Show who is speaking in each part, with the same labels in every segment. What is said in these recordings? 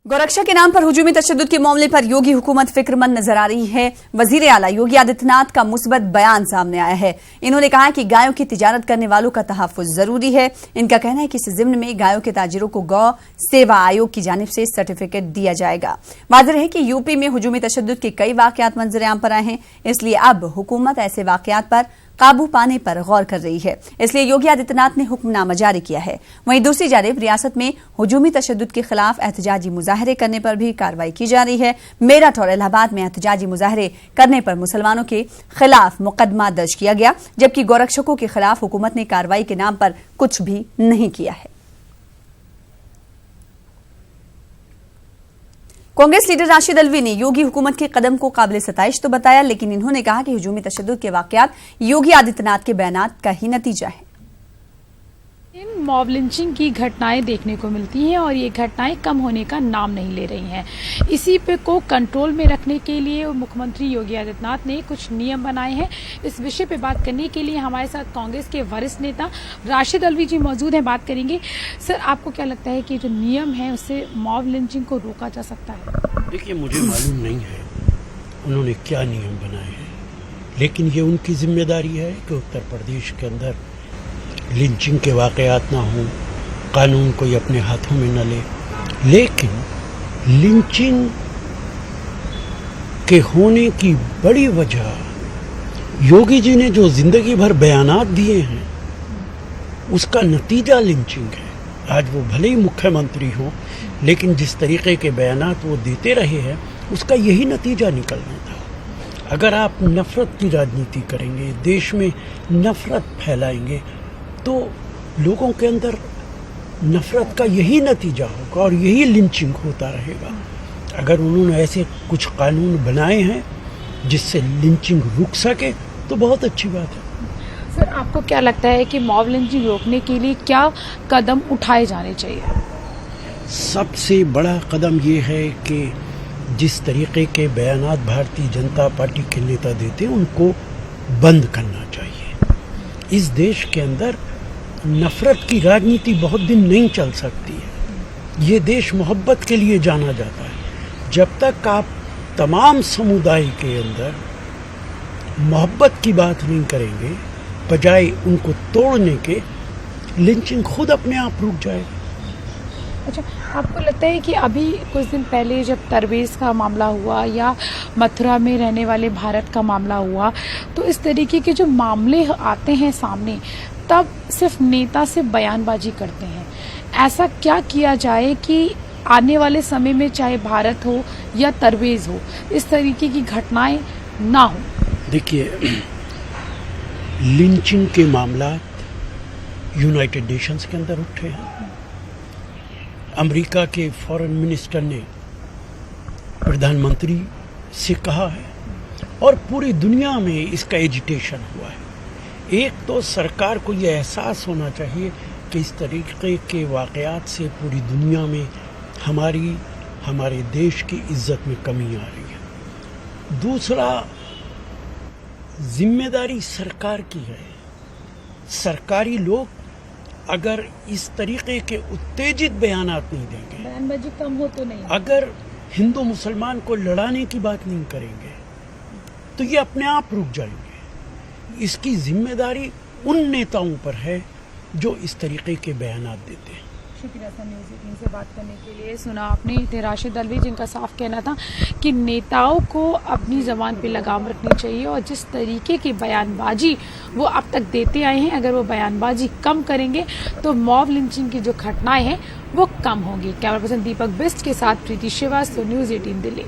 Speaker 1: गौरक्षा के नाम पर हुजूमी तशद्दुद के मामले पर योगी हुकूमत फिक्रमंद नजर आ रही है। वजीर आला योगी आदित्यनाथ का मुस्बत बयान सामने आया है। इन्होंने कहा कि गायों की तिजारत करने वालों का तहफ्फुज जरूरी है। इनका कहना है कि इस जिम्न में गायों के ताजिरों को गौ सेवा आयोग की जानिब से सर्टिफिकेट दिया जाएगा। वाज़ेह है कि यूपी में हुजूमी तशद्दुद के कई वाकयात मंजर आम पर आए हैं, इसलिए अब हुकूमत ऐसे वाकयात पर काबू पाने पर गौर कर रही है। इसलिए योगी आदित्यनाथ ने हुक्मनामा जारी किया है। वहीं दूसरी जानिब रियासत में हुजूमी तशद्दुद के खिलाफ एहतजाजी मुजाहरे करने पर भी कार्रवाई की जा रही है। मेरठ और इलाहाबाद में एहतजाजी मुजाहरे करने पर मुसलमानों के खिलाफ मुकदमा दर्ज किया गया, जबकि गौरक्षकों के खिलाफ हुकूमत ने कार्रवाई के नाम पर कुछ भी नहीं किया है। कांग्रेस लीडर राशिद अल्वी ने योगी हुकूमत के कदम को काबिल सताइश तो बताया, लेकिन इन्होंने कहा कि हुजूमी तशद्दुद के वाकयात योगी आदित्यनाथ के बयानात का ही नतीजा है।
Speaker 2: इन मॉब लिंचिंग की घटनाएं देखने को मिलती हैं और ये घटनाएं कम होने का नाम नहीं ले रही हैं। इसी पे को कंट्रोल में रखने के लिए मुख्यमंत्री योगी आदित्यनाथ ने कुछ नियम बनाए हैं। इस विषय पे बात करने के लिए हमारे साथ कांग्रेस के वरिष्ठ नेता राशिद अल्वी जी मौजूद हैं। बात करेंगे। सर, आपको क्या लगता है कि जो नियम है उससे मॉब लिंचिंग को रोका जा सकता है?
Speaker 3: देखिए, मुझे मालूम नहीं है उन्होंने क्या नियम बनाए हैं, लेकिन ये उनकी जिम्मेदारी है कि उत्तर प्रदेश के अंदर लिंचिंग के वाकयात ना हों, कानून कोई अपने हाथों में न ले। लेकिन लिंचिंग के होने की बड़ी वजह योगी जी ने जो जिंदगी भर बयानात दिए हैं उसका नतीजा लिंचिंग है। आज वो भले ही मुख्यमंत्री हो, लेकिन जिस तरीके के बयानात वो देते रहे हैं उसका यही नतीजा निकलना था। अगर आप नफरत की राजनीति करेंगे, देश में नफरत फैलाएंगे, तो लोगों के अंदर नफरत का यही नतीजा होगा और यही लिंचिंग होता रहेगा। अगर उन्होंने ऐसे कुछ कानून बनाए हैं जिससे लिंचिंग रुक सके तो बहुत अच्छी बात है।
Speaker 2: सर, आपको क्या लगता है कि मॉब लिंचिंग रोकने के लिए क्या कदम उठाए जाने चाहिए?
Speaker 3: सबसे बड़ा कदम ये है कि जिस तरीके के बयानात भारतीय जनता पार्टी के नेता देते हैं उनको बंद करना चाहिए। इस देश के अंदर नफरत की राजनीति बहुत दिन नहीं चल सकती है। ये देश मोहब्बत के लिए जाना जाता है। जब तक आप तमाम समुदाय के अंदर मोहब्बत की बात नहीं करेंगे, बजाय उनको तोड़ने के, लिंचिंग खुद अपने आप रुक जाएगी।
Speaker 2: अच्छा, आपको लगता है कि अभी कुछ दिन पहले जब तरवेज का मामला हुआ या मथुरा में रहने वाले भारत का मामला हुआ, तो इस तरीके के जो मामले आते हैं सामने, तब सिर्फ नेता से बयानबाजी करते हैं। ऐसा क्या किया जाए कि आने वाले समय में चाहे भारत हो या तरवेज हो, इस तरीके की घटनाएं ना हो?
Speaker 3: देखिए, लिंचिंग के मामला यूनाइटेड नेशंस के अंदर उठे हैं। अमेरिका के फॉरेन मिनिस्टर ने प्रधानमंत्री से कहा है और पूरी दुनिया में इसका एजिटेशन हुआ है। एक तो सरकार को यह एहसास होना चाहिए कि इस तरीके के वाकयात से पूरी दुनिया में हमारे देश की इज्जत में कमी आ रही है। दूसरा, जिम्मेदारी सरकार की है। सरकारी लोग अगर इस तरीके के उत्तेजित बयानात नहीं देंगे,
Speaker 2: बयानबाजी कम हो तो नहीं,
Speaker 3: अगर हिंदू मुसलमान को लड़ाने की बात नहीं करेंगे, तो ये अपने आप रुक जाएंगे। इसकी जिम्मेदारी उन नेताओं पर है जो इस तरीके के बयानात देते हैं।
Speaker 2: शुक्रिया सर, न्यूज़ 18 से बात करने के लिए। सुना आपने, थे राशिद अल्वी, जिनका साफ कहना था कि नेताओं को अपनी जबान पे लगाम रखनी चाहिए और जिस तरीके की बयानबाजी वो अब तक देते आए हैं, अगर वो बयानबाजी कम करेंगे तो मॉब लिंचिंग की जो घटनाएं हैं वो कम होंगी। कैमरा पर्सन दीपक बिस्ट के साथ प्रीति श्रीवास्तव, न्यूज़ 18 दिल्ली।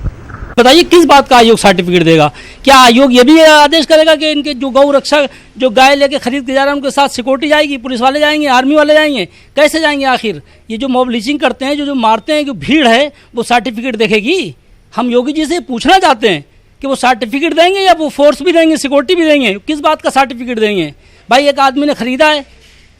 Speaker 4: बताइए, किस बात का आयोग सर्टिफिकेट देगा? क्या आयोग ये भी आदेश करेगा कि इनके जो गौ रक्षा जो गाय लेके खरीद के जा रहे हैं उनके साथ सिक्योरिटी जाएगी, पुलिस वाले जाएंगे, आर्मी वाले जाएंगे? कैसे जाएंगे? आखिर ये जो मॉब लिंचिंग करते हैं, जो मारते हैं, जो भीड़ है, वो सर्टिफिकेट देखेगी? हम योगी जी से पूछना चाहते हैं कि वो सर्टिफिकेट देंगे या वो फोर्स भी देंगे, सिक्योरिटी भी देंगे? किस बात का सर्टिफिकेट देंगे? भाई, एक आदमी ने खरीदा है,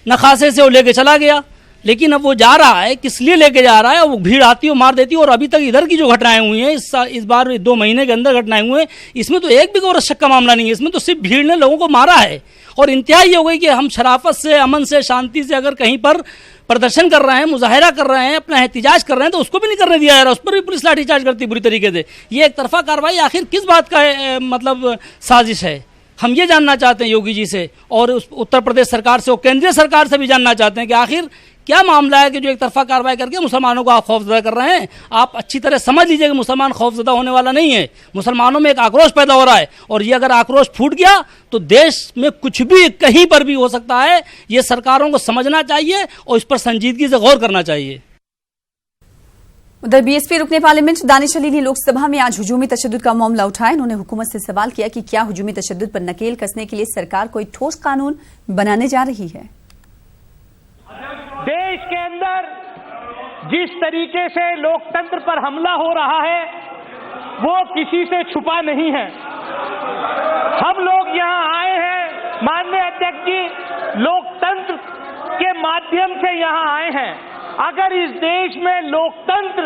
Speaker 4: नखासे से वो लेके चला गया, लेकिन अब वो जा रहा है, किस लिए लेके जा रहा है? वो भीड़ आती है, मार देती है। और अभी तक इधर की जो घटनाएं हुई हैं, इस बार 2 महीने के अंदर घटनाएं हुए हैं, इसमें तो एक भी गौरक्षक का मामला नहीं है। इसमें तो सिर्फ भीड़ ने लोगों को मारा है। और इंतहा ये हो गई कि हम शराफत से, अमन से, शांति से अगर कहीं पर प्रदर्शन कर रहे हैं, मुजाहिरा कर रहे हैं, अपना एहतिजाज कर रहे हैं, तो उसको भी नहीं करने दिया जा रहा, उस पर भी पुलिस लाठीचार्ज करती है बुरी तरीके से। ये एक तरफा कार्रवाई आखिर किस बात का मतलब साजिश है, हम ये जानना चाहते हैं योगी जी से, और उत्तर प्रदेश सरकार से और केंद्रीय सरकार से भी जानना चाहते हैं कि आखिर क्या मामला है कि जो एक तरफा कार्रवाई करके मुसलमानों को आप खौफजदा कर रहे हैं। आप अच्छी तरह समझ लीजिए कि मुसलमान खौफजदा होने वाला नहीं है, मुसलमानों में एक आक्रोश पैदा हो रहा है, और ये अगर आक्रोश फूट गया तो देश में कुछ भी कहीं पर भी हो सकता है। ये सरकारों को समझना चाहिए और इस पर संजीदगी से गौर करना चाहिए।
Speaker 1: उधर बीएसपी रुकने पार्लियामेंट दानिश अली ने लोकसभा में आज हुजूमी तशद्दुद का मामला उठाया। उन्होंने हुकूमत से सवाल किया कि क्या हुजूमी तशद्दुद पर नकेल कसने के लिए सरकार कोई ठोस कानून बनाने जा रही है।
Speaker 5: देश के अंदर जिस तरीके से लोकतंत्र पर हमला हो रहा है वो किसी से छुपा नहीं है। हम लोग यहाँ आए हैं माननीय अध्यक्ष जी, लोकतंत्र के माध्यम से यहाँ आए हैं। अगर इस देश में लोकतंत्र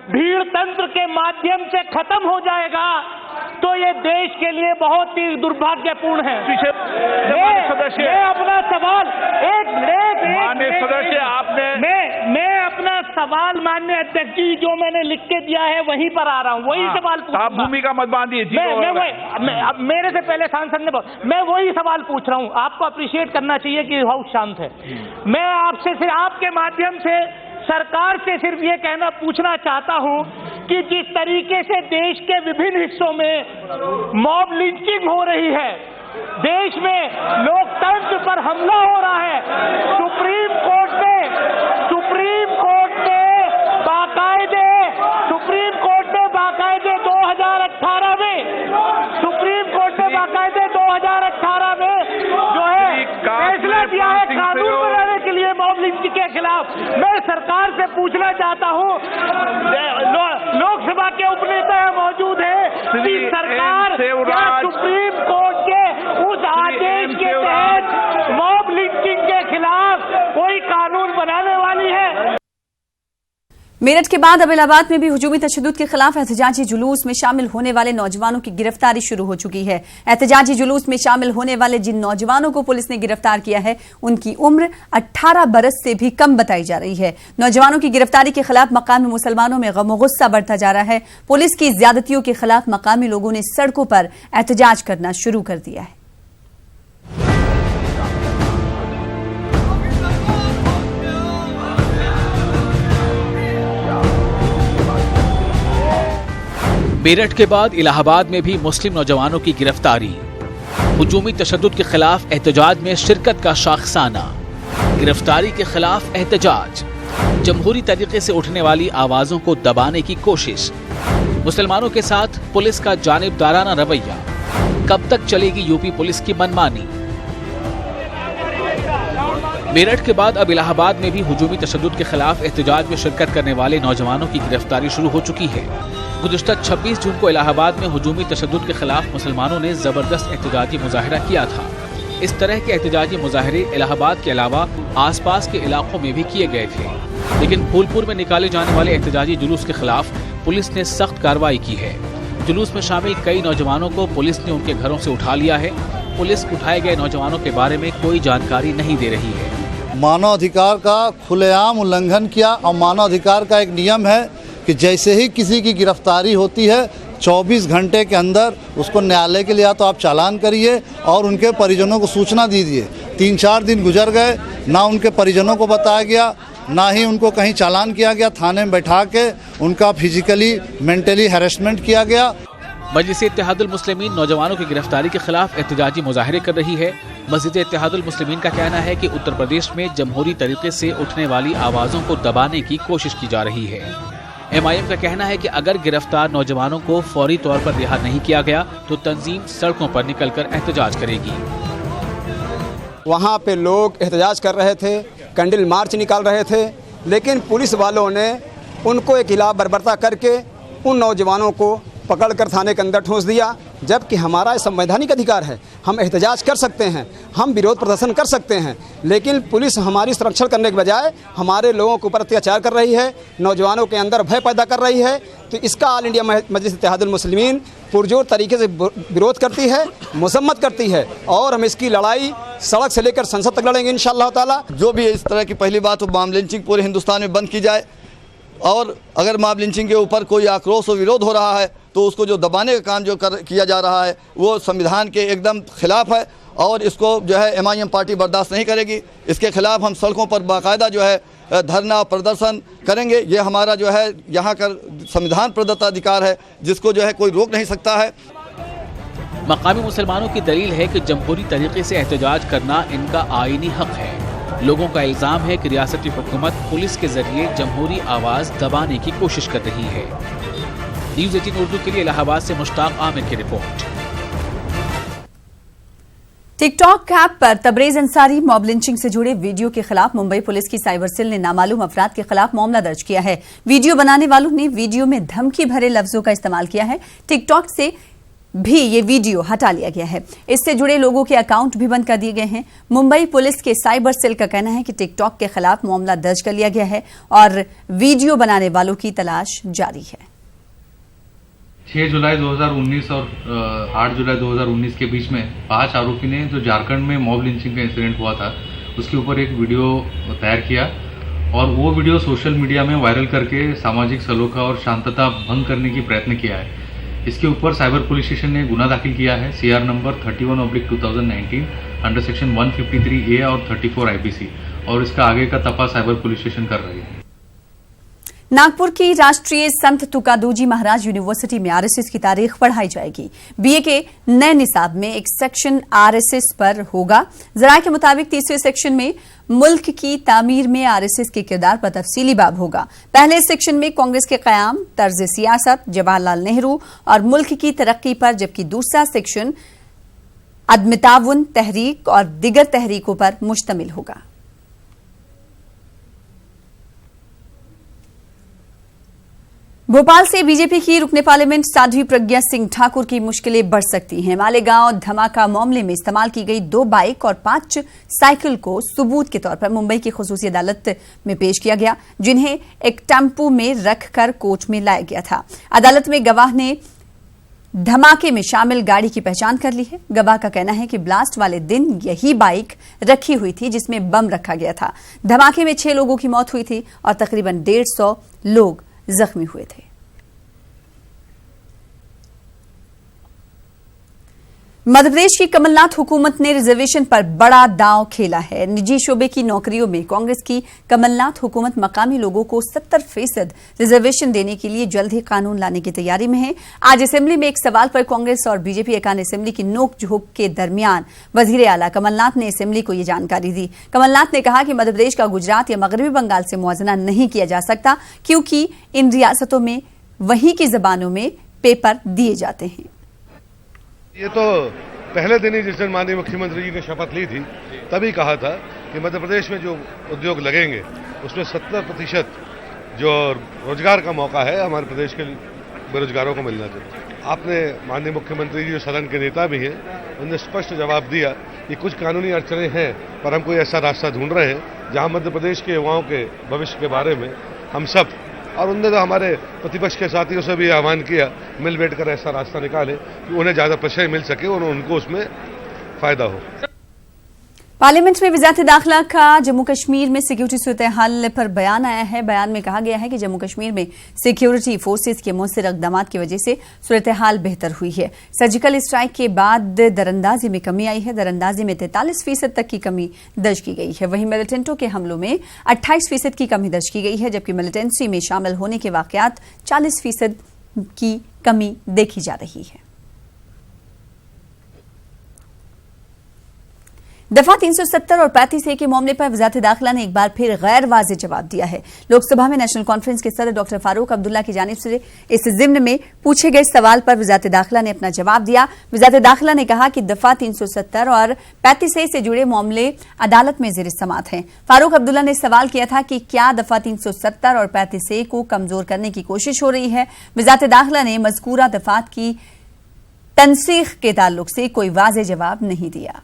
Speaker 5: भीड़ तंत्र के माध्यम से खत्म हो जाएगा तो ये देश के लिए बहुत ही दुर्भाग्यपूर्ण है। मैं अपना सवाल माननीय सदस्य आपने मैं अपना सवाल माननीय अध्यक्ष जी जो मैंने लिख के दिया है वहीं पर आ रहा हूँ, वही सवाल
Speaker 6: आप भूमिका मत बांधिए।
Speaker 5: मेरे से पहले सांसद ने मैं वही सवाल पूछ रहा हूँ। आपको अप्रिशिएट करना चाहिए कि हाउस शांत है। मैं आपसे सिर्फ आपके माध्यम से सरकार से सिर्फ ये पूछना चाहता हूं कि जिस तरीके से देश के विभिन्न हिस्सों में मॉब लिंचिंग हो रही है, देश में लोकतंत्र पर हमला हो रहा है, सुप्रीम कोर्ट ने बाकायदे 2018 में जो है फैसला दिया है कानून बनाने के लिए मॉब लिंचिंग के खिलाफ। मैं सरकार से पूछना चाहता हूं, लोकसभा के उपनेता मौजूद है कि सरकार क्या सुप्रीम कोर्ट के उस आदेश के तहत मॉब लिंचिंग के खिलाफ कोई कानून बनाने वाली है।
Speaker 1: मेरठ के बाद अब इलाहाबाद में भी हुजूमी तशद्दुद के खिलाफ एहतजाजी जुलूस में शामिल होने वाले नौजवानों की गिरफ्तारी शुरू हो चुकी है। एहतजाजी जुलूस में शामिल होने वाले जिन नौजवानों को पुलिस ने गिरफ्तार किया है उनकी उम्र 18 बरस से भी कम बताई जा रही है। नौजवानों की गिरफ्तारी के खिलाफ मकामी मुसलमानों में गम और गुस्सा बढ़ता जा रहा है। पुलिस की ज्यादतियों के खिलाफ मकामी लोगों ने सड़कों पर एहतजाज करना शुरू कर दिया है।
Speaker 7: मेरठ के बाद इलाहाबाद में भी मुस्लिम नौजवानों की गिरफ्तारी। हुजूमी तशद्दुद के खिलाफ एहतजाज में शिरकत का शाखसाना। गिरफ्तारी के खिलाफ एहतजाज। जमहूरी तरीके से उठने वाली आवाजों को दबाने की कोशिश। मुसलमानों के साथ पुलिस का जानिबदाराना रवैया। कब तक चलेगी यूपी पुलिस की मनमानी। मेरठ के बाद अब इलाहाबाद में भी हुजूमी तशद्दुद के खिलाफ एहतजाज में शिरकत करने वाले नौजवानों की गिरफ्तारी शुरू हो चुकी है। गुज़िश्ता 26 जून को इलाहाबाद में हुजूमी तशद्दुद के खिलाफ मुसलमानों ने जबरदस्त एहतजाजी मुजाहिरा किया था। इस तरह के एहतजाजी मुजाहरे इलाहाबाद के अलावा आसपास के इलाकों में भी किए गए थे, लेकिन फूलपुर में निकाले जाने वाले एहतजाजी जुलूस के खिलाफ पुलिस ने सख्त कार्रवाई की है। जुलूस में शामिल कई नौजवानों को पुलिस ने उनके घरों से उठा लिया है। पुलिस उठाए गए नौजवानों के बारे में कोई जानकारी नहीं दे रही है।
Speaker 8: मानवाधिकार का खुलेआम उल्लंघन किया, और मानवाधिकार का एक नियम है कि जैसे ही किसी की गिरफ्तारी होती है 24 घंटे के अंदर उसको न्यायालय के लिए या तो आप चालान करिए और उनके परिजनों को सूचना दीजिए। 3-4 दिन गुजर गए, ना उनके परिजनों को बताया गया, ना ही उनको कहीं चालान किया गया। थाने में बैठा के उनका फिजिकली मेंटली हैरेसमेंट किया गया।
Speaker 7: मजलिस-ए-इत्तेहादुल मुस्लिमीन नौजवानों की गिरफ्तारी के खिलाफ एहतजाजी मुजाहिरे कर रही है। मस्जिद-ए-इत्तेहादुल मुस्लिमीन का कहना है कि उत्तर प्रदेश में जमहूरी तरीके से उठने वाली आवाज़ों को दबाने की कोशिश की जा रही है। MIM का कहना है कि अगर गिरफ्तार नौजवानों को फौरी तौर पर रिहा नहीं किया गया तो तंजीम सड़कों पर निकलकर एहतजाज करेगी।
Speaker 9: वहाँ पे लोग एहतजाज कर रहे थे, कैंडल मार्च निकाल रहे थे, लेकिन पुलिस वालों ने उनको एक खिलाफ बर्बरता करके उन नौजवानों को पकड़कर थाने के अंदर ठूंस दिया। जबकि हमारा संवैधानिक अधिकार है, हम एहतजाज कर सकते हैं, हम विरोध प्रदर्शन कर सकते हैं, लेकिन पुलिस हमारी संरक्षण करने के बजाय हमारे लोगों के ऊपर अत्याचार कर रही है, नौजवानों के अंदर भय पैदा कर रही है। तो इसका ऑल इंडिया मजलिस-ए-इत्तेहादुल मुस्लिमीन पुरजोर तरीके से विरोध करती है, मसम्मत करती है और हम इसकी लड़ाई सड़क से लेकर संसद तक लड़ेंगे इंशाअल्लाह ताला।
Speaker 8: जो भी इस तरह की पहली बात तो मॉब लिंचिंग पूरे हिंदुस्तान में बंद की जाए, और अगर मॉब लिंचिंग के ऊपर कोई आक्रोश और विरोध हो रहा है तो उसको जो दबाने का काम जो किया जा रहा है वो संविधान के एकदम खिलाफ है, और इसको जो है MIM पार्टी बर्दाश्त नहीं करेगी। इसके खिलाफ हम सड़कों पर बाकायदा जो है धरना प्रदर्शन करेंगे। ये हमारा जो है यहाँ का संविधान प्रदत्त अधिकार है, जिसको जो है कोई रोक नहीं सकता है।
Speaker 7: मकामी मुसलमानों की दलील है कि जमहूरी तरीके से एहतजाज करना इनका आईनी हक है। लोगों का इल्जाम है कि रियासती हुकूमत पुलिस के जरिए जमहूरी आवाज दबाने की कोशिश कर रही है। न्यूज़ 18 उर्दू के लिए इलाहाबाद से मुश्ताक आमिर की रिपोर्ट।
Speaker 1: टिकटॉक ऐप पर तबरेज अंसारी मॉब लिंचिंग से जुड़े वीडियो के खिलाफ मुंबई पुलिस की साइबर सेल ने नामालूम अफराद के खिलाफ मामला दर्ज किया है। वीडियो बनाने वालों ने वीडियो में धमकी भरे लफ्जों का इस्तेमाल किया है। टिकटॉक से भी ये वीडियो हटा लिया गया है। इससे जुड़े लोगों के अकाउंट भी बंद कर दिए गए हैं। मुंबई पुलिस के साइबर सेल का कहना है कि टिकटॉक के खिलाफ मामला दर्ज कर लिया गया है और वीडियो बनाने वालों की तलाश जारी है।
Speaker 6: 6 जुलाई 2019 और 8 जुलाई 2019 के बीच में 5 आरोपी ने जो झारखंड में मॉब लिंचिंग का इंसिडेंट हुआ था उसके ऊपर एक वीडियो तैयार किया और वो वीडियो सोशल मीडिया में वायरल करके सामाजिक सलोखा और शांतता भंग करने की प्रयत्न किया है। इसके ऊपर साइबर पुलिस स्टेशन ने गुना दाखिल किया है CR number 31/2019 under section 153A और 34 IPC, और इसका आगे का तपास साइबर पुलिस स्टेशन कर रही है।
Speaker 1: नागपुर की राष्ट्रीय संत तुकादोजी महाराज यूनिवर्सिटी में RSS की तारीख बढ़ाई जाएगी। BA के नए निसाब में एक सेक्शन RSS पर होगा। जराये के मुताबिक तीसरे सेक्शन में मुल्क की तामीर में RSS के किरदार पर तफसीली बाब होगा। पहले सेक्शन में कांग्रेस के कयाम, तर्ज सियासत, जवाहरलाल नेहरू और मुल्क की तरक्की पर, जबकि दूसरा सेक्शन अदम ताउन तहरीक और दिगर तहरीकों पर मुश्तमिल होगा। भोपाल से बीजेपी की रुकने पार्लियामेंट साध्वी प्रज्ञा सिंह ठाकुर की मुश्किलें बढ़ सकती हैं। मालेगांव धमाका मामले में इस्तेमाल की गई 2 बाइक और 5 साइकिल को सबूत के तौर पर मुंबई की खुसूसी अदालत में पेश किया गया, जिन्हें एक टेम्पो में रखकर कोर्ट में लाया गया था। अदालत में गवाह ने धमाके में शामिल गाड़ी की पहचान कर ली है। गवाह का कहना है कि ब्लास्ट वाले दिन यही बाइक रखी हुई थी जिसमें बम रखा गया था। धमाके में 6 लोगों की मौत हुई थी और तकरीबन 150 लोग जख्मी हुए थे। मध्यप्रदेश की कमलनाथ हुकूमत ने रिजर्वेशन पर बड़ा दांव खेला है। निजी शोबे की नौकरियों में कांग्रेस की कमलनाथ हुकूमत मकामी लोगों को 70% रिजर्वेशन देने के लिए जल्द ही कानून लाने की तैयारी में है। आज असेंबली में एक सवाल पर कांग्रेस और बीजेपी अरकान असेंबली की नोक-झोंक के दरमियान वजीर आला कमलनाथ ने असेंबली को यह जानकारी दी। कमलनाथ ने कहा कि मध्यप्रदेश का गुजरात या मगरबी बंगाल से मुआवजा नहीं किया जा सकता, क्योंकि इन रियासतों में वहीं की जबानों में पेपर दिए जाते हैं।
Speaker 10: ये तो पहले दिन ही जिस दिन माननीय मुख्यमंत्री जी ने शपथ ली थी तभी कहा था कि मध्य प्रदेश में जो उद्योग लगेंगे उसमें 70% जो रोजगार का मौका है हमारे प्रदेश के बेरोजगारों को मिलना चाहिए। आपने माननीय मुख्यमंत्री जी जो सदन के नेता भी हैं उन्होंने स्पष्ट जवाब दिया कि कुछ कानूनी अड़चने हैं, पर हम कोई ऐसा रास्ता ढूंढ रहे हैं जहां मध्य प्रदेश के युवाओं के भविष्य के बारे में हम सब, और उन्होंने तो हमारे प्रतिपक्ष के साथियों से भी आह्वान किया मिल बैठ कर ऐसा रास्ता निकाले कि उन्हें ज्यादा प्रश्रय मिल सके और उनको उसमें फायदा हो।
Speaker 1: पार्लियामेंट में वज़ारत दाखिला का जम्मू कश्मीर में सिक्योरिटी सूरत हाल पर बयान आया है। बयान में कहा गया है कि जम्मू कश्मीर में सिक्योरिटी फोर्सेज के मौसर इक़दाम की वजह से सूरत हाल बेहतर हुई है। सर्जिकल स्ट्राइक के बाद दरअंदाजी में कमी आई है। दरअंदाजी में 43% तक की कमी दर्ज की गई है। वहीं मिलिटेंटों के हमलों में 28% की कमी दर्ज की गई है, जबकि मिलिटेंसी में शामिल होने के वाकयात 40% की कमी देखी जा रही है। दफा 370 और 35A के मामले पर वज़ारत दाखिला ने एक बार फिर गैर वाज़ेह जवाब दिया है। लोकसभा में नेशनल कॉन्फ्रेंस के सदर डॉक्टर फारूक अब्दुल्ला की जानिब से इस ज़िम्न में पूछे गए सवाल पर वज़ारत दाखिला ने अपना जवाब दिया। वज़ारत दाखिला ने कहा कि दफा 370 और 35A से जुड़े मामले अदालत में ज़ेर समाअत हैं। फारूक अब्दुल्ला ने सवाल किया था कि क्या दफा 370 और 35A को कमजोर करने की कोशिश हो रही है। वज़ारत दाखिला ने मज़कूरा दफात की तनसीख के ताल्लुक से कोई वाज़ेह जवाब नहीं दिया।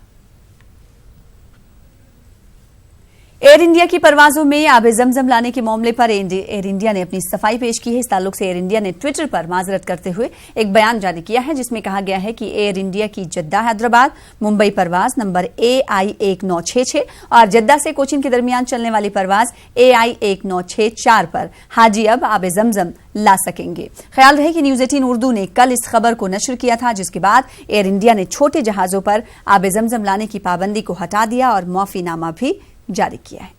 Speaker 1: एयर इंडिया की परवाजों में आब जमजम लाने के मामले पर एयर इंडिया ने अपनी सफाई पेश की है। इस ताल्लुक से एयर इंडिया ने ट्विटर पर माजरत करते हुए एक बयान जारी किया है, जिसमें कहा गया है कि एयर इंडिया की जद्दा हैदराबाद मुंबई परवाज नंबर AI1966 और जद्दा से कोचिन के दरमियान चलने वाली परवाज AI1964 पर हाजी अब आब जमजम ला सकेंगे। ख्याल रहे कि न्यूज 18 उर्दू ने कल इस खबर को नशर किया था, जिसके बाद एयर इंडिया ने छोटे जहाजों पर आब जमजम लाने की पाबंदी को हटा दिया और माफीनामा भी जारी किया है।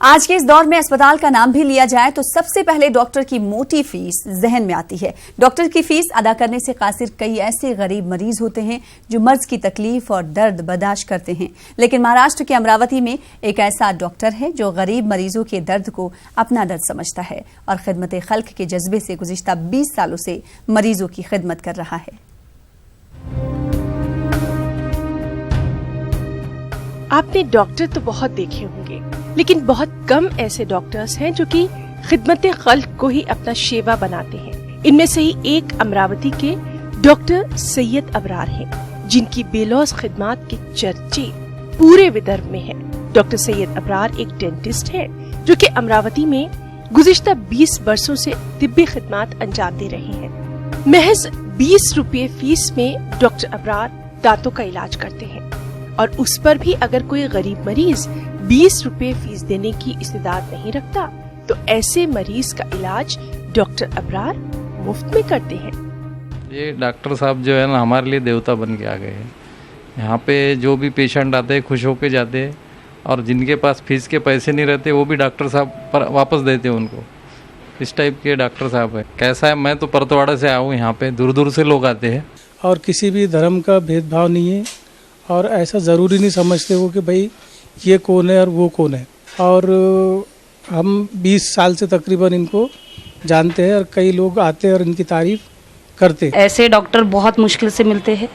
Speaker 1: आज के इस दौर में अस्पताल का नाम भी लिया जाए तो सबसे पहले डॉक्टर की मोटी फीस जहन में आती है। डॉक्टर की फीस अदा करने से कासिर कई ऐसे गरीब मरीज होते हैं जो मर्ज की तकलीफ और दर्द बर्दाश्त करते हैं, लेकिन महाराष्ट्र के अमरावती में एक ऐसा डॉक्टर है जो गरीब मरीजों के दर्द को अपना दर्द समझता है और खिदमत खल्क के जज्बे से गुज़िश्ता 20 सालों से मरीजों की खिदमत कर रहा है।
Speaker 11: आपने डॉक्टर तो बहुत देखे होंगे, लेकिन बहुत कम ऐसे डॉक्टर्स हैं जो कि खिदमत खल्क को ही अपना शेवा बनाते हैं। इनमें से ही एक अमरावती के डॉक्टर सैयद अबरार हैं, जिनकी बेलौस खिदमत के चर्चे पूरे विदर्भ में हैं। डॉक्टर सैयद अबरार एक डेंटिस्ट हैं जो कि अमरावती में गुज़िश्ता 20 वर्षों से तिब्बी खिदमत अंजाम दे रहे हैं। महज 20 रुपये फीस में डॉक्टर अबरार दांतों का इलाज करते हैं और उस पर भी अगर कोई गरीब मरीज 20 रुपये फीस देने की इस्तेदाद नहीं रखता तो ऐसे मरीज का इलाज डॉक्टर अबरार मुफ्त में करते हैं।
Speaker 12: ये डॉक्टर साहब जो है ना हमारे लिए देवता बन के आ गए हैं। यहाँ पे जो भी पेशेंट आते हैं खुश होके जाते हैं और जिनके पास फीस के पैसे नहीं रहते वो भी डॉक्टर साहब पर वापस देते हैं उनको। इस टाइप के डॉक्टर साहब है। कैसा है, मैं तो परतवाड़ा से आया हूँ, यहाँ पे दूर दूर से लोग आते हैं
Speaker 13: और किसी भी धर्म का भेदभाव नहीं है और ऐसा ज़रूरी नहीं समझते हो कि भाई ये कौन है और वो कौन है। और हम 20 साल से तकरीबन इनको जानते हैं और कई लोग आते हैं और इनकी तारीफ करते हैं।
Speaker 14: ऐसे डॉक्टर बहुत मुश्किल से मिलते हैं।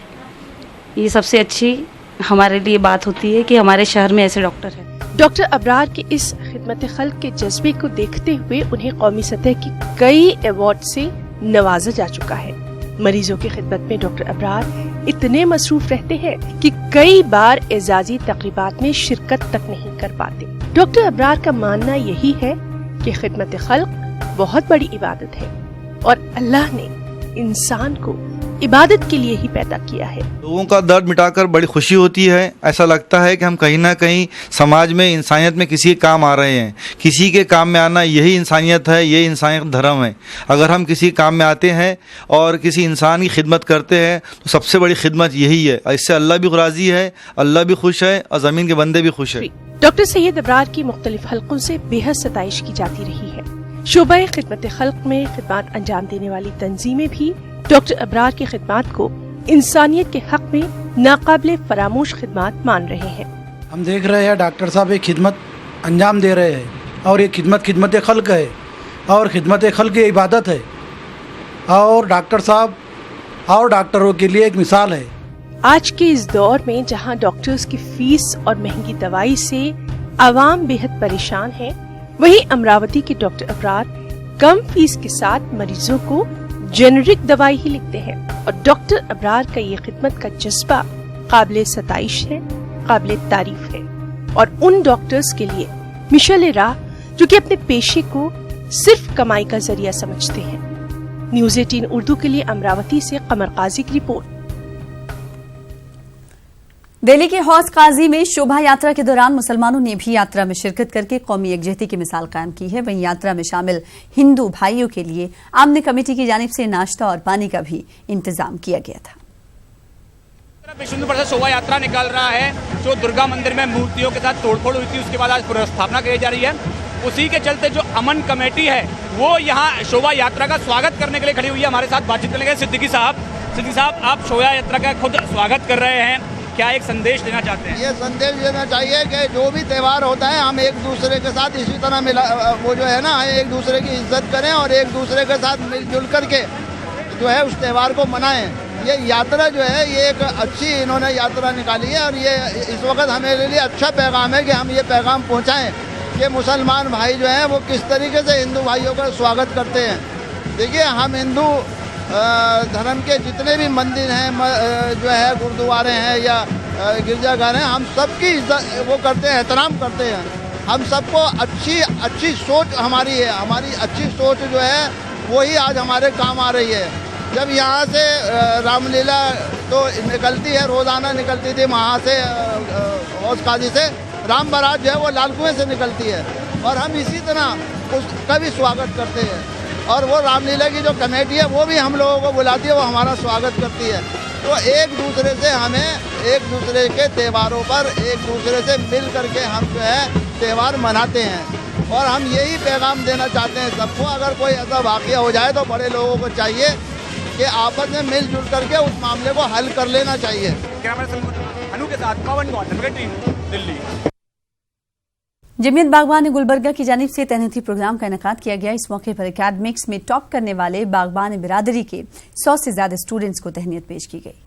Speaker 14: ये सबसे अच्छी हमारे लिए बात होती है कि हमारे शहर में ऐसे डॉक्टर हैं।
Speaker 11: डॉक्टर अबरार के इस खिदमत खल्क के जज्बे को देखते हुए उन्हें कौमी सतह की कई अवार्ड से नवाजा जा चुका है। मरीजों की खिदमत में डॉक्टर अबरार इतने मसरूफ रहते हैं कि कई बार एजाजी तकरीबात में शिरकत तक नहीं कर पाते। डॉक्टर अबरार का मानना यही है कि खिदमत खल्क बहुत बड़ी इबादत है और अल्लाह ने इंसान को इबादत के लिए ही पैदा किया है।
Speaker 15: लोगों का दर्द मिटाकर बड़ी खुशी होती है। ऐसा लगता है कि हम कहीं ना कहीं समाज में इंसानियत में किसी के काम आ रहे हैं। किसी के काम में आना यही इंसानियत है, यही इंसानियत धर्म है। अगर हम किसी काम में आते हैं और किसी इंसान की खिदमत करते हैं तो सबसे बड़ी खिदमत यही है। इससे अल्लाह भी राज़ी है, अल्लाह भी खुश है और ज़मीन के बंदे भी खुश है।
Speaker 11: डॉक्टर सैयद अबरार की मुख्तलिफ हल्कों से बेहद सताइश की जाती रही है। शोबा खिदमत खल्क में खिदमत अंजाम देने वाली तंजीमें भी डॉक्टर अबरार की खिदमत को इंसानियत के हक में नाकाबिले फरामोश खिदमत मान रहे हैं।
Speaker 16: हम देख रहे हैं डॉक्टर साहब एक खिदमत अंजाम दे रहे हैं और ये खिदमत खल्क है और खिदमत खल्क की इबादत है और डॉक्टर साहब और डॉक्टरों के लिए एक मिसाल है।
Speaker 11: आज के इस दौर में जहां डॉक्टर्स की फीस और महंगी दवाई से आवाम बेहद परेशान है, वहीं अमरावती के डॉक्टर अबरार कम फीस के साथ मरीजों को जेनेरिक दवाई ही लिखते हैं और डॉक्टर अबरार का ये खिदमत का जज्बा काबिले सताइश है, काबिले तारीफ है और उन डॉक्टर्स के लिए मिशल राह जो कि अपने पेशे को सिर्फ कमाई का जरिया समझते हैं। न्यूज 18 उर्दू के लिए अमरावती से कमर काजी की रिपोर्ट।
Speaker 1: दिल्ली के हौस काजी में शोभा यात्रा के दौरान मुसलमानों ने भी यात्रा में शिरकत करके कौमी यकजहती की मिसाल कायम की है। वहीं यात्रा में शामिल हिंदू भाइयों के लिए आमने कमेटी की जानिब से नाश्ता और पानी का भी इंतजाम किया गया था।
Speaker 17: विश्व हिंदू परिषद शोभा यात्रा निकाल रहा है जो दुर्गा मंदिर में मूर्तियों के साथ तोड़फोड़ हुई थी, उसके बाद आज पुनर्स्थापना की जा रही है। उसी के चलते जो अमन कमेटी है वो यहाँ शोभा यात्रा का स्वागत करने के लिए खड़ी हुई है। हमारे साथ बातचीत करने के सिद्दीकी साहब आप शोभा यात्रा का खुद स्वागत कर रहे हैं, क्या एक संदेश देना चाहते हैं?
Speaker 18: ये संदेश देना चाहिए कि जो भी त्यौहार होता है हम एक दूसरे के साथ इसी तरह वो जो है ना एक दूसरे की इज्जत करें और एक दूसरे के साथ मिलजुल करके जो है उस त्यौहार को मनाएं। ये यात्रा जो है ये एक अच्छी इन्होंने यात्रा निकाली है और ये इस वक्त हमारे लिए अच्छा पैगाम है कि हम ये पैगाम पहुँचाएँ कि मुसलमान भाई जो हैं वो किस तरीके से हिंदू भाइयों का स्वागत करते हैं। देखिए हम हिंदू धर्म के जितने भी मंदिर हैं जो है गुरुद्वारे हैं या गिरजाघर हैं, हम सबकी इज्जत वो करते हैं, एहतराम करते हैं। हम सबको अच्छी सोच हमारी है, हमारी अच्छी सोच जो है वही आज हमारे काम आ रही है। जब यहाँ से रामलीला तो निकलती है, रोज़ाना निकलती थी वहाँ से हौस काजी से, राम बारात जो है वो लाल कुएं से निकलती है और हम इसी तरह उसका भी स्वागत करते हैं। और वो रामलीला की जो कमेटी है वो भी हम लोगों को बुलाती है, वो हमारा स्वागत करती है। तो एक दूसरे से हमें एक दूसरे के त्योहारों पर एक दूसरे से मिल करके हम जो है त्यौहार मनाते हैं। और हम यही पैगाम देना चाहते हैं सबको, अगर कोई ऐसा वाक़या हो जाए तो बड़े लोगों को चाहिए कि आपस में मिलजुल करके उस मामले को हल कर लेना चाहिए।
Speaker 17: अनु के साथ पवन गौर, दिल्ली।
Speaker 1: जमीयत बागबान गुलबर्गा की जानिब से तहनीती प्रोग्राम का इनेकाद किया गया। इस मौके पर एकेडमिक्स में टॉप करने वाले बागबान बिरादरी के 100 से ज्यादा स्टूडेंट्स को तहनीत पेश की गई।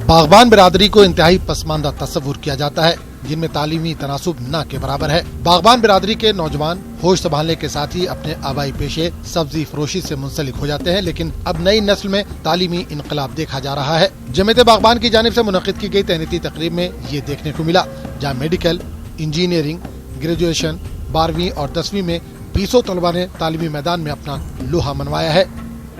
Speaker 19: बागबान बिरादरी को इंतहाई पसमानदा तस्वुर किया जाता है, जिनमें तालीमी तनासुब न के बराबर है। बागबान बिरादरी के नौजवान होश संभालने के साथ ही अपने आबाई पेशे सब्जी फरोशी से मुंसलिक हो जाते हैं, लेकिन अब नई नस्ल में तालीमी इनकलाब देखा जा रहा है। जमीयत बागबान की जानिब से मुनक्किद की गई तहनीती तकरीब में ये देखने को मिला, जहाँ मेडिकल, इंजीनियरिंग, ग्रेजुएशन, 12वीं और 10वीं में 20 तलबा ने तालीमी मैदान में अपना लोहा मनवाया है।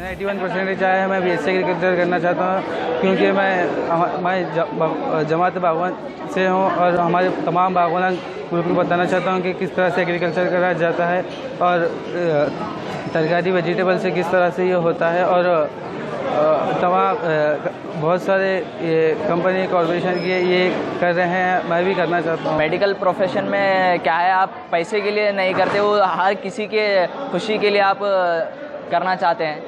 Speaker 20: 81% आया है। मैं BSc एग्रीकल्चर करना चाहता हूँ क्योंकि मैं जमात बागवान से हूँ और हमारे तमाम बागवान ग्रुप को बताना चाहता हूँ कि किस तरह से एग्रीकल्चर करा जाता है और तरकारी वेजिटेबल से किस तरह से ये होता है। और तमाम बहुत सारे ये कंपनी कॉर्पोरेशन के ये कर रहे हैं, मैं भी करना चाहता हूँ।
Speaker 21: मेडिकल प्रोफेशन में क्या है, आप पैसे के लिए नहीं करते, वो हर किसी के खुशी के लिए आप करना चाहते हैं,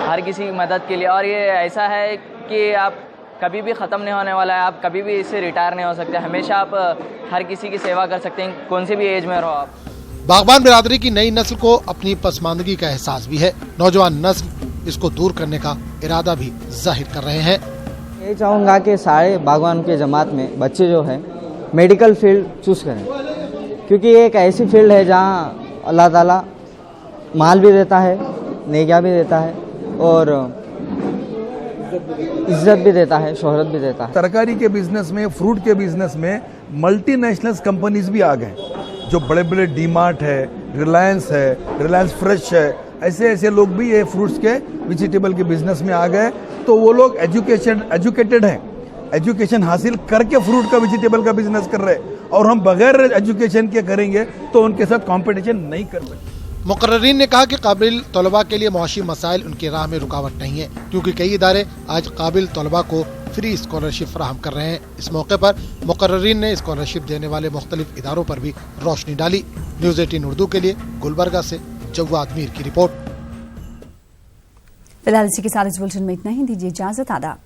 Speaker 21: हर किसी की मदद के लिए। और ये ऐसा है कि आप कभी भी ख़त्म नहीं होने वाला है, आप कभी भी इससे रिटायर नहीं हो सकते, हमेशा आप हर किसी की सेवा कर सकते हैं, कौन सी भी एज में रहो आप।
Speaker 19: बागबान बिरादरी की नई नस्ल को अपनी पसमानदगी का एहसास भी है। नौजवान नस्ल इसको दूर करने का इरादा भी जाहिर कर रहे हैं।
Speaker 22: ये चाहूँगा कि सारे बागवान के जमात में बच्चे जो है मेडिकल फील्ड चूज़ करें, क्योंकि ये एक ऐसी फील्ड है जहाँ अल्लाह ताला माल भी देता है, नेकिया भी देता है और इज्जत भी देता है, शोहरत भी देता है।
Speaker 23: तरकारी के बिजनेस में, फ्रूट के बिजनेस में मल्टीनेशनल कंपनीज भी आ गए, जो बड़े बड़े डीमार्ट है, रिलायंस है, रिलायंस फ्रेश है, ऐसे लोग भी ये फ्रूट्स के वेजिटेबल के बिजनेस में आ गए। तो वो लोग एजुकेटेड हैं, एजुकेशन हासिल करके फ्रूट का वेजिटेबल का बिजनेस कर रहे हैं, और हम बगैर एजुकेशन के करेंगे तो उनके साथ कंपटीशन नहीं कर सकते।
Speaker 19: मुकर्ररीन ने कहा कि काबिल तलबा के लिए मुआशी मसाइल उनकी राह में रुकावट नहीं है, क्योंकि कई इदारे आज काबिल तलबा को फ्री स्कॉलरशिप फराहम कर रहे हैं। इस मौके पर मुकर्ररीन ने स्कॉलरशिप देने वाले मुख्तलिफ इदारों पर भी रोशनी डाली। न्यूज़ 18 उर्दू के लिए गुलबर्गा से जवाद मीर की रिपोर्ट।
Speaker 1: फिलहाल इसी के साथ इस बुलेटिन में इतना ही, दीजिए इजाजत, आदाब।